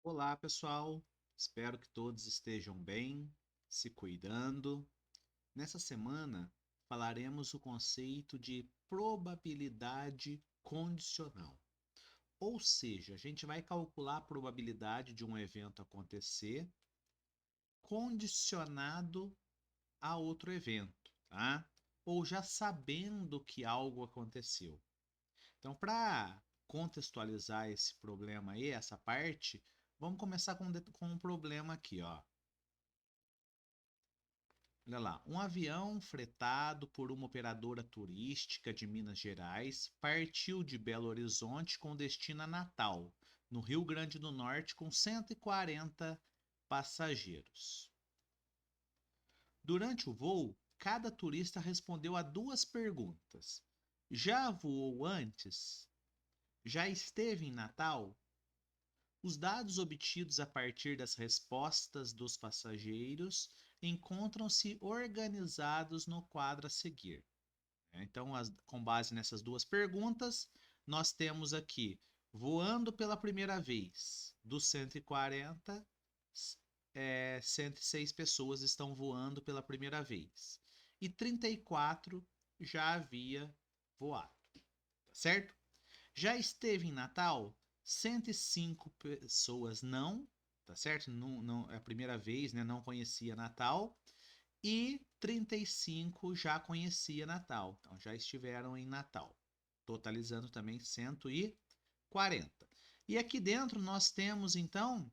Olá, pessoal. Espero que todos estejam bem, se cuidando. Nessa semana, falaremos o conceito de probabilidade condicional. Ou seja, a gente vai calcular a probabilidade de um evento acontecer condicionado a outro evento, tá? Ou já sabendo que algo aconteceu. Então, para contextualizar esse problema aí, essa parte, vamos começar com um problema aqui, ó. Olha lá, um avião fretado por uma operadora turística de Minas Gerais partiu de Belo Horizonte com destino a Natal, no Rio Grande do Norte, com 140 passageiros. Durante o voo, cada turista respondeu a duas perguntas: já voou antes? Já esteve em Natal? Os dados obtidos a partir das respostas dos passageiros encontram-se organizados no quadro a seguir. Então, com base nessas duas perguntas, nós temos aqui voando pela primeira vez. Dos 140, 106 pessoas estão voando pela primeira vez. E 34 já havia voado, tá certo? Já esteve em Natal? 105 pessoas não, tá certo? Não, não, é a primeira vez, né? Não conhecia Natal. E 35 já conhecia Natal. Então já estiveram em Natal. Totalizando também 140. E aqui dentro nós temos então,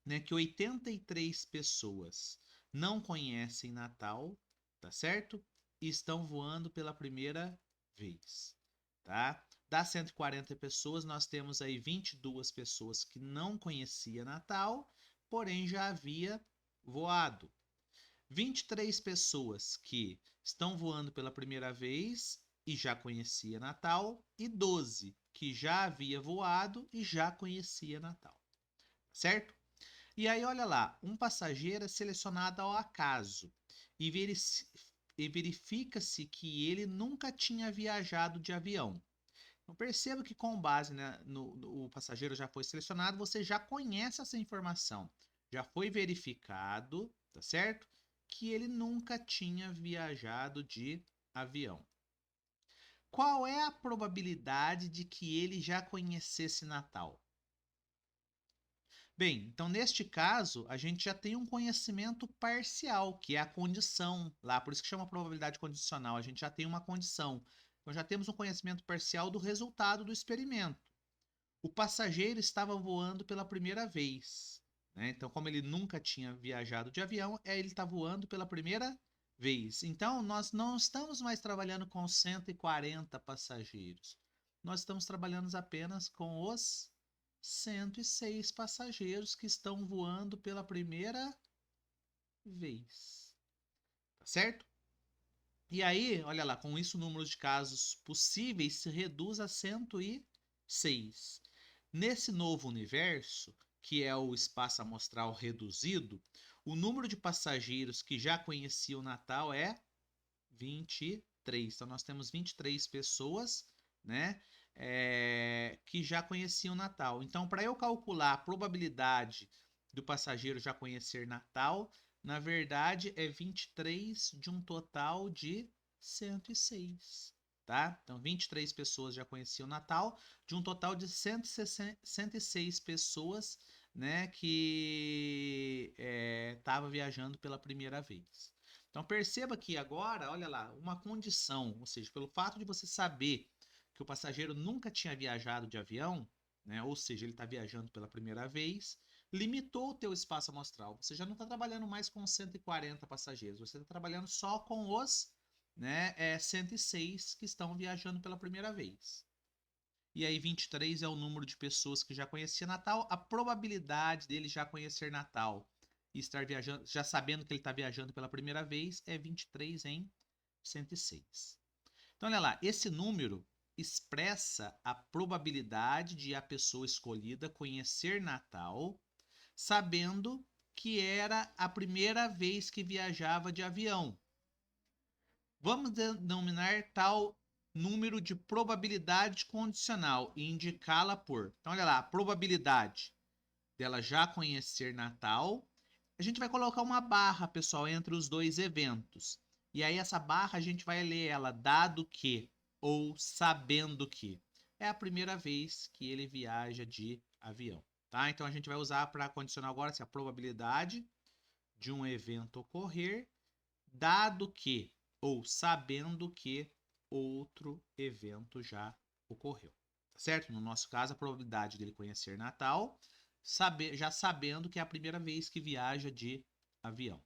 né, que 83 pessoas não conhecem Natal, tá certo? E estão voando pela primeira vez, tá? Das 140 pessoas, nós temos aí 22 pessoas que não conhecia Natal, porém já havia voado. 23 pessoas que estão voando pela primeira vez e já conhecia Natal, e 12 que já havia voado e já conhecia Natal, certo? E aí, olha lá, um passageiro é selecionado ao acaso e verifica-se que ele nunca tinha viajado de avião. Então, perceba que com base, né, no o passageiro já foi selecionado, você já conhece essa informação. Já foi verificado, tá certo? Que ele nunca tinha viajado de avião. Qual é a probabilidade de que ele já conhecesse Natal? Bem, então neste caso, a gente já tem um conhecimento parcial, que é a condição lá, por isso que chama probabilidade condicional, a gente já tem uma condição. Então já temos um conhecimento parcial do resultado do experimento. O passageiro estava voando pela primeira vez, né? Então, como ele nunca tinha viajado de avião, ele está voando pela primeira vez. Então, nós não estamos mais trabalhando com 140 passageiros. Nós estamos trabalhando apenas com os 106 passageiros que estão voando pela primeira vez. Tá certo? E aí, olha lá, com isso o número de casos possíveis se reduz a 106. Nesse novo universo, que é o espaço amostral reduzido, o número de passageiros que já conheciam o Natal é 23. Então nós temos 23 pessoas, né, que já conheciam o Natal. Então, para eu calcular a probabilidade do passageiro já conhecer Natal, na verdade é 23 de um total de 106. Tá? Então, 23 pessoas já conheciam o Natal, de um total de 106 pessoas, né, que estava viajando pela primeira vez. Então perceba que agora, olha lá, uma condição, ou seja, pelo fato de você saber que o passageiro nunca tinha viajado de avião, né, ou seja, ele está viajando pela primeira vez, limitou o teu espaço amostral. Você já não está trabalhando mais com 140 passageiros, você está trabalhando só com os, né, 106 que estão viajando pela primeira vez. E aí 23 é o número de pessoas que já conhecia Natal, a probabilidade dele já conhecer Natal e estar viajando, já sabendo que ele está viajando pela primeira vez, é 23 em 106. Então, olha lá, esse número expressa a probabilidade de a pessoa escolhida conhecer Natal, sabendo que era a primeira vez que viajava de avião. Vamos denominar tal número de probabilidade condicional e indicá-la por. Então, olha lá, probabilidade. dela já conhecer Natal, a gente vai colocar uma barra, pessoal, entre os dois eventos. E aí essa barra a gente vai ler ela dado que ou sabendo que. É a primeira vez que ele viaja de avião, tá? Então a gente vai usar para condicionar agora a probabilidade de um evento ocorrer, dado que ou sabendo que outro evento já ocorreu, tá certo? No nosso caso, a probabilidade dele conhecer Natal, já sabendo que é a primeira vez que viaja de avião.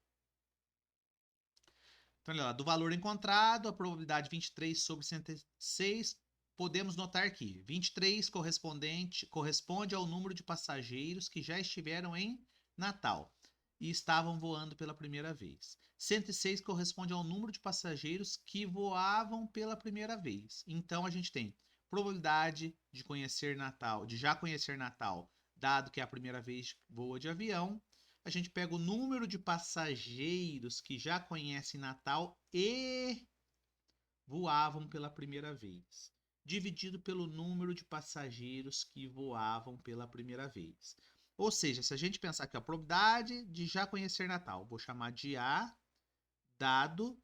Então, olha lá, do valor encontrado, a probabilidade 23 sobre 106, podemos notar que 23 corresponde ao número de passageiros que já estiveram em Natal e estavam voando pela primeira vez. 106 corresponde ao número de passageiros que voavam pela primeira vez. Então, a gente tem probabilidade de conhecer Natal, de já conhecer Natal, dado que é a primeira vez que voa de avião. A gente pega o número de passageiros que já conhecem Natal e voavam pela primeira vez, dividido pelo número de passageiros que voavam pela primeira vez. Ou seja, se a gente pensar que a probabilidade de já conhecer Natal, vou chamar de A, dado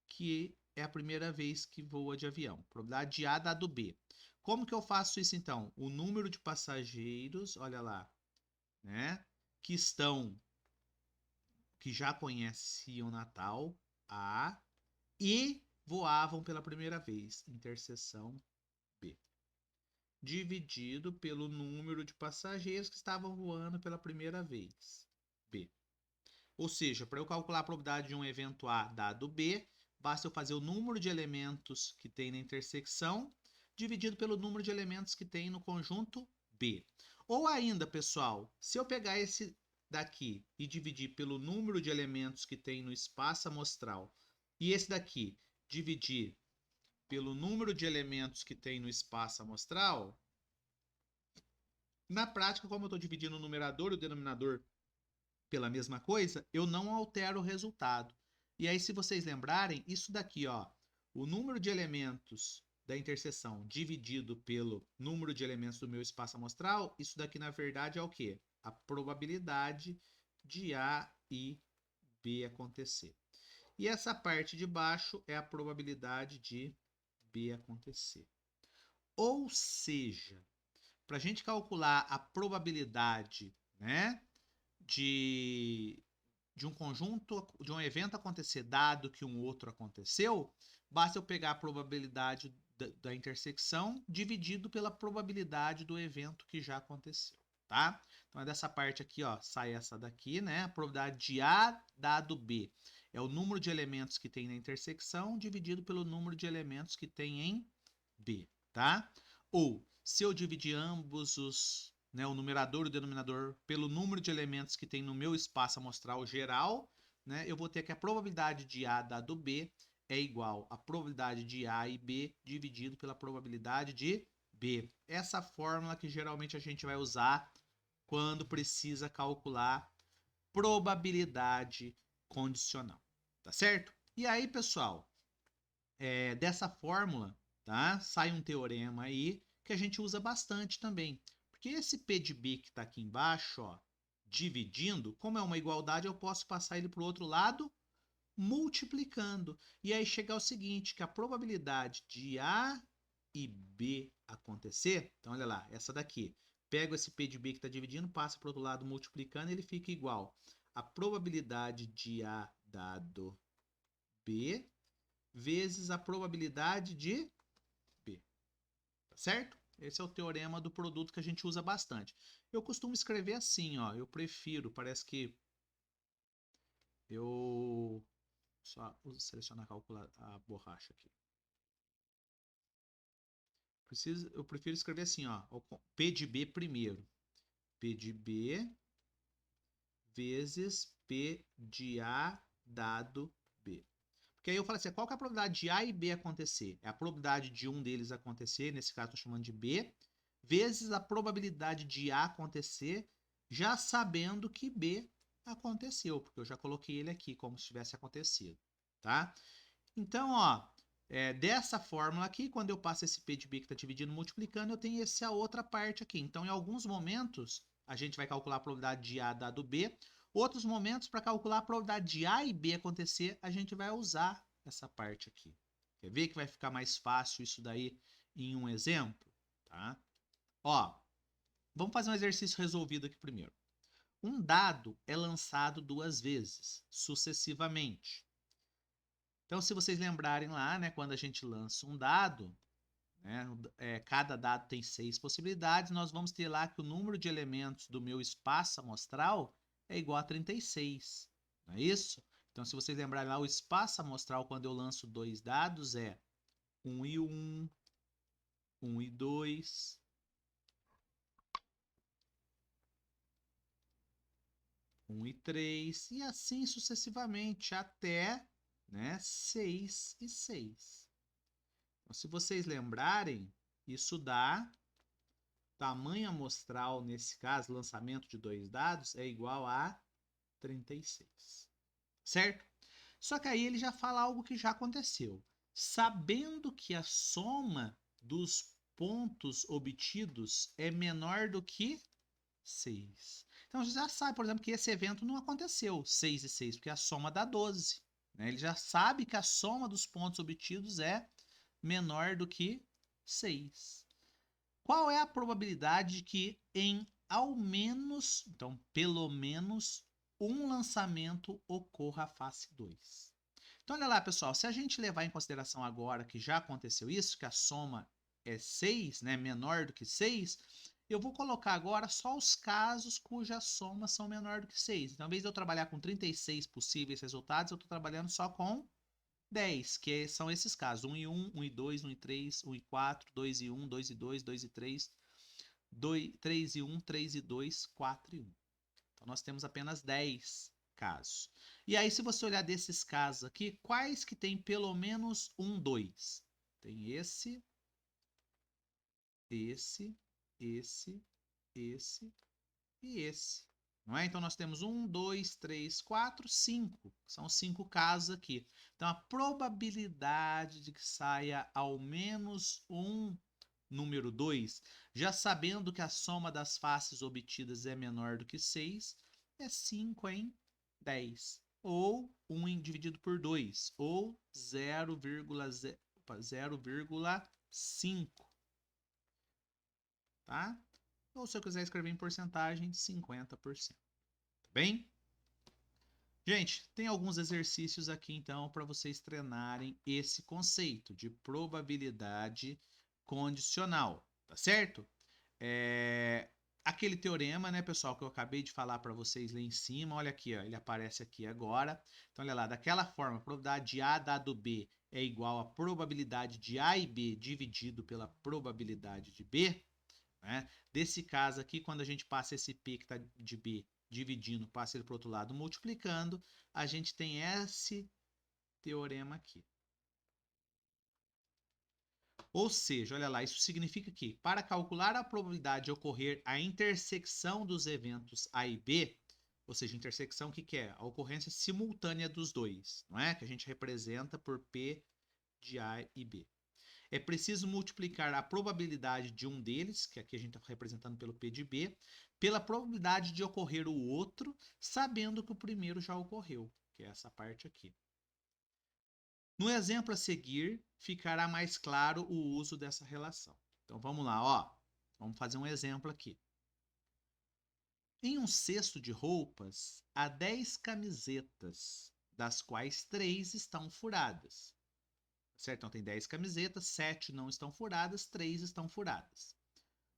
que é a primeira vez que voa de avião. Probabilidade de A dado B. Como que eu faço isso então? O número de passageiros, olha lá, né, que já conheciam Natal, A, e voavam pela primeira vez, interseção B, dividido pelo número de passageiros que estavam voando pela primeira vez, B. Ou seja, para eu calcular a probabilidade de um evento A dado B, basta eu fazer o número de elementos que tem na intersecção dividido pelo número de elementos que tem no conjunto B. Ou ainda, pessoal, se eu pegar esse daqui e dividir pelo número de elementos que tem no espaço amostral e esse daqui dividir pelo número de elementos que tem no espaço amostral, na prática, como eu estou dividindo o numerador e o denominador pela mesma coisa, eu não altero o resultado. E aí, se vocês lembrarem, isso daqui, ó, o número de elementos da interseção dividido pelo número de elementos do meu espaço amostral, isso daqui, na verdade, é o quê? A probabilidade de A e B acontecer. E essa parte de baixo é a probabilidade de B acontecer. Ou seja, para a gente calcular a probabilidade, né, de um conjunto, de um evento acontecer dado que um outro aconteceu, basta eu pegar a probabilidade da intersecção dividido pela probabilidade do evento que já aconteceu, tá? Então é dessa parte aqui, ó, sai essa daqui, né? A probabilidade de A dado B é o número de elementos que tem na intersecção dividido pelo número de elementos que tem em B, tá? Ou, se eu dividir ambos os, né, o numerador e o denominador pelo número de elementos que tem no meu espaço amostral geral, né, eu vou ter que a probabilidade de A dado B é igual à probabilidade de A e B dividido pela probabilidade de B. Essa fórmula que geralmente a gente vai usar quando precisa calcular probabilidade condicional, tá certo? E aí, pessoal, dessa fórmula, tá? Sai um teorema aí que a gente usa bastante também. Porque esse P de B que está aqui embaixo, ó, dividindo, como é uma igualdade, eu posso passar ele para o outro lado multiplicando. E aí chega ao seguinte, que a probabilidade de A e B acontecer, então olha lá, essa daqui, pego esse P de B que está dividindo, passa para o outro lado multiplicando, ele fica igual a probabilidade de A dado B vezes a probabilidade de B, tá certo? Esse é o teorema do produto que a gente usa bastante. Eu costumo escrever assim, ó, eu prefiro, parece que eu só selecionar a borracha aqui. Eu prefiro escrever assim, ó, P de B primeiro. P de B vezes P de A dado B. Porque aí eu falo assim, qual que é a probabilidade de A e B acontecer? É a probabilidade de um deles acontecer, nesse caso estou chamando de B, vezes a probabilidade de A acontecer, já sabendo que B aconteceu, porque eu já coloquei ele aqui como se tivesse acontecido, tá? Então, ó, dessa fórmula aqui, quando eu passo esse P de B que está dividindo, multiplicando, eu tenho essa outra parte aqui. Então, em alguns momentos, a gente vai calcular a probabilidade de A dado B. Outros momentos, para calcular a probabilidade de A e B acontecer, a gente vai usar essa parte aqui. Quer ver que vai ficar mais fácil isso daí em um exemplo? Tá? Ó, vamos fazer um exercício resolvido aqui primeiro. Um dado é lançado 2 vezes, sucessivamente. Então, se vocês lembrarem lá, né, quando a gente lança um dado, né, cada dado tem 6 possibilidades, nós vamos ter lá que o número de elementos do meu espaço amostral é igual a 36, não é isso? Então, se vocês lembrarem lá, o espaço amostral, quando eu lanço 2 dados, é 1 e 1, 1 e 2, 1 e 3, e assim sucessivamente, até, né, 6 e 6. Então, se vocês lembrarem, isso dá tamanho amostral, nesse caso, lançamento de 2 dados, é igual a 36. Certo? Só que aí ele já fala algo que já aconteceu. Sabendo que a soma dos pontos obtidos é menor do que 6. Então, você já sabe, por exemplo, que esse evento não aconteceu, 6 e 6, porque a soma dá 12. Né? Ele já sabe que a soma dos pontos obtidos é menor do que 6. Qual é a probabilidade de que em ao menos, então pelo menos, um lançamento ocorra a face 2? Então olha lá, pessoal, se a gente levar em consideração agora que já aconteceu isso, que a soma é 6, né, menor do que 6, eu vou colocar agora só os casos cujas somas são menor do que 6. Então, em vez de eu trabalhar com 36 possíveis resultados, eu estou trabalhando só com 10, que são esses casos: 1 e 1, 1 e 2, 1 e 3, 1 e 4, 2 e 1, 2 e 2, 2 e 3, 3 e 1, 3 e 2, 4 e 1. Então, nós temos apenas 10 casos. E aí, se você olhar desses casos aqui, quais que tem pelo menos um 2? Tem esse, esse e esse. Não é? Então, nós temos 1, 2, 3, 4, 5. São 5 casos aqui. Então, a probabilidade de que saia ao menos um número 2, já sabendo que a soma das faces obtidas é menor do que 6, é 5 em 10. Ou 1 dividido por 2, ou 0,5. Tá? Ou se eu quiser escrever em porcentagem, 50%. Tá bem? Gente, tem alguns exercícios aqui então para vocês treinarem esse conceito de probabilidade condicional, tá certo? Aquele teorema, né, pessoal, que eu acabei de falar para vocês lá em cima, olha aqui, ó, ele aparece aqui agora. Então, olha lá, daquela forma, a probabilidade de A dado B é igual à probabilidade de A e B dividido pela probabilidade de B. Né? Desse caso aqui, quando a gente passa esse P que está de B dividindo, passa ele para o outro lado multiplicando, a gente tem esse teorema aqui. Ou seja, olha lá, isso significa que para calcular a probabilidade de ocorrer a intersecção dos eventos A e B, ou seja, intersecção, o que é? A ocorrência simultânea dos dois, não é? Que a gente representa por P de A e B. É preciso multiplicar a probabilidade de um deles, que aqui a gente está representando pelo P de B, pela probabilidade de ocorrer o outro, sabendo que o primeiro já ocorreu, que é essa parte aqui. No exemplo a seguir, ficará mais claro o uso dessa relação. Então vamos lá, ó. Vamos fazer um exemplo aqui. Em um cesto de roupas, há 10 camisetas, das quais 3 estão furadas. Certo? Então tem 10 camisetas, 7 não estão furadas, 3 estão furadas.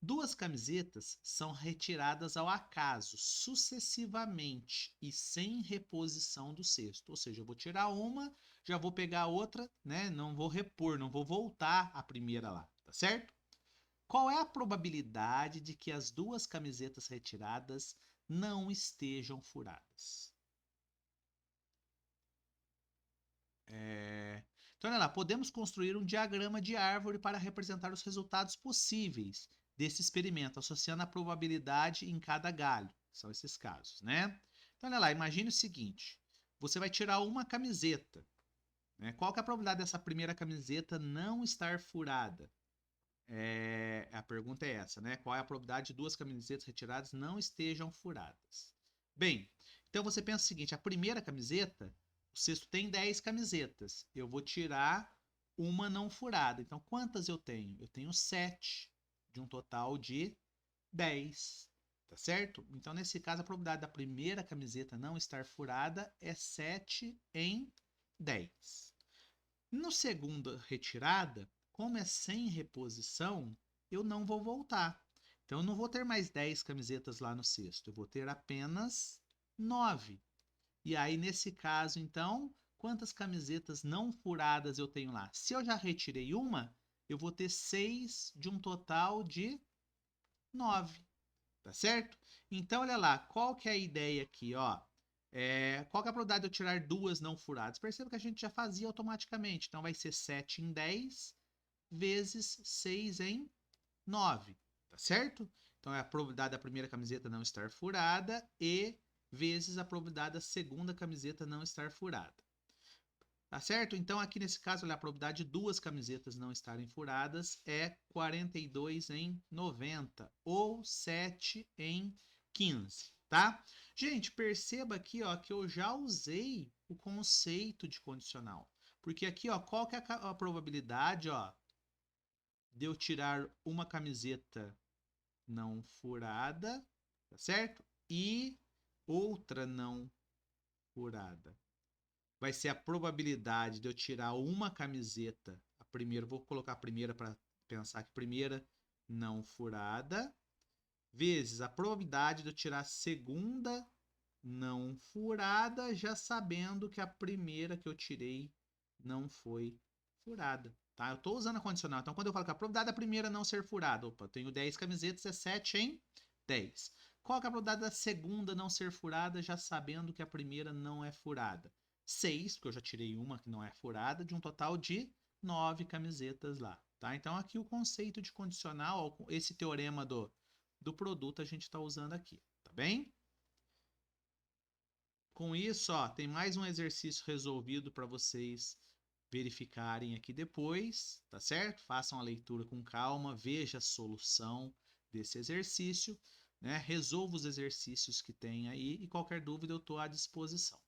2 camisetas são retiradas ao acaso, sucessivamente e sem reposição do cesto. Ou seja, eu vou tirar uma, já vou pegar a outra, né? Não vou repor, não vou voltar a primeira lá, tá certo? Qual é a probabilidade de que as 2 camisetas retiradas não estejam furadas? Então, olha lá, podemos construir um diagrama de árvore para representar os resultados possíveis desse experimento, associando a probabilidade em cada galho. São esses casos, né? Então, olha lá, imagine o seguinte: você vai tirar uma camiseta. né? Qual que é a probabilidade dessa primeira camiseta não estar furada? A pergunta é essa, né? Qual é a probabilidade de duas camisetas retiradas não estejam furadas? Bem, então você pensa o seguinte: a primeira camiseta, o cesto tem 10 camisetas. Eu vou tirar uma não furada. Então, quantas eu tenho? Eu tenho 7, de um total de 10. Tá certo? Então, nesse caso, a probabilidade da primeira camiseta não estar furada é 7 em 10. No segunda retirada, como é sem reposição, eu não vou voltar. Então, eu não vou ter mais 10 camisetas lá no cesto. Eu vou ter apenas 9. E aí, nesse caso, então, quantas camisetas não furadas eu tenho lá? Se eu já retirei uma, eu vou ter 6 de um total de 9. Tá certo? Então, olha lá, qual que é a ideia aqui, ó? Qual que é a probabilidade de eu tirar duas não furadas? Perceba que a gente já fazia automaticamente. Então, vai ser 7 em 10 vezes 6 em 9. Tá certo? Então, é a probabilidade da primeira camiseta não estar furada e vezes a probabilidade da segunda camiseta não estar furada. Tá certo? Então, aqui nesse caso, olha, a probabilidade de duas camisetas não estarem furadas é 42 em 90 ou 7 em 15, tá? Gente, perceba aqui, ó, que eu já usei o conceito de condicional. Porque aqui, ó, qual que é a probabilidade, ó, de eu tirar uma camiseta não furada, tá certo? E outra não furada. Vai ser a probabilidade de eu tirar uma camiseta, a primeira, vou colocar a primeira para pensar que primeira não furada, vezes a probabilidade de eu tirar a segunda não furada, já sabendo que a primeira que eu tirei não foi furada, tá? Eu estou usando a condicional. Então, quando eu falo que a probabilidade da primeira não ser furada, opa, eu tenho 10 camisetas, é 7 em 10. Qual que é a probabilidade da segunda não ser furada, já sabendo que a primeira não é furada? 6, porque eu já tirei uma que não é furada, de um total de 9 camisetas lá, tá? Então, aqui o conceito de condicional, esse teorema do produto, a gente está usando aqui, tá bem? Com isso, ó, tem mais um exercício resolvido para vocês verificarem aqui depois, tá certo? Façam a leitura com calma, veja a solução desse exercício, né? Resolva os exercícios que tem aí e qualquer dúvida eu estou à disposição.